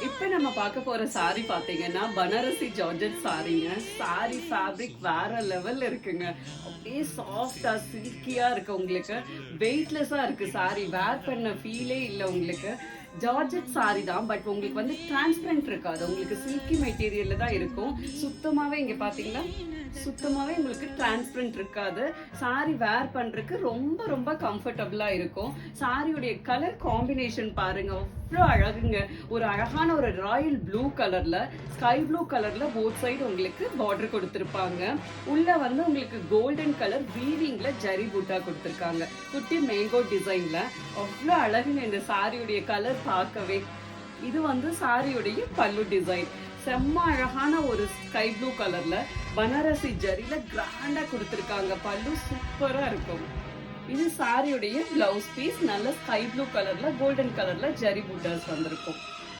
இப்ப நம்ம பார்க்க போற சாரி பாத்தீங்கன்னா பனாரசி ஜார்ஜெட் சாரிங்க. சாரி ஃபேப்ரிக் வேற லெவல்ல இருக்குங்க. அப்படியே சாஃப்டா சில்கியா இருக்கு உங்களுக்கு. வெயிட்லெஸ்ஸா இருக்கு சாரி. வேர் பண்ண ஃபீலே இல்ல உங்களுக்கு. ஜார்ஜெட் சாரி தான், பட் உங்களுக்கு வந்து டிரான்ஸ்பரண்ட் இருக்காது. உங்களுக்கு சில்கி மெட்டீரியல்ல தான் இருக்கும். சுத்தமாவே இங்க பாத்தீங்கன்னா சுத்தமாவே உங்களுக்கு டிரான்ஸ்பரண்ட் இருக்காது. சாரி வேர் பண்றதுக்கு ரொம்ப ரொம்ப கம்ஃபர்டபுளா இருக்கும். சாரியுடைய கலர் காம்பினேஷன் பாருங்க, அவ்வளோ அழகுங்க. ஒரு அழகான ஒரு ராயல் ப்ளூ கலர்ல, ஸ்கை ப்ளூ கலர்ல போத் சைடு உங்களுக்கு பார்டர் கொடுத்துருப்பாங்க. உள்ள வந்து உங்களுக்கு கோல்டன் கலர் வீவிங்ல ஜரி பூட்டா கொடுத்துருக்காங்க. குட்டி மேங்கோ டிசைன்ல அவ்வளோ அழகுங்க இந்த சாரியுடைய கலர் பார்க்கவே. இது வந்து சாரியுடைய பல்லு டிசைன். செம்ம அழகான ஒரு ஸ்கை ப்ளூ கலர்ல பனாரசி ஜரியில கிராண்டா கொடுத்துருக்காங்க. பல்லு சூப்பரா இருக்கும். இது சாரியுடைய பிளவுஸ் பீஸ். நல்ல ஸ்கை ப்ளூ கலர்ல கோல்டன் கலர்ல ஜரி பூட்டாஸ் வந்திருக்கும்.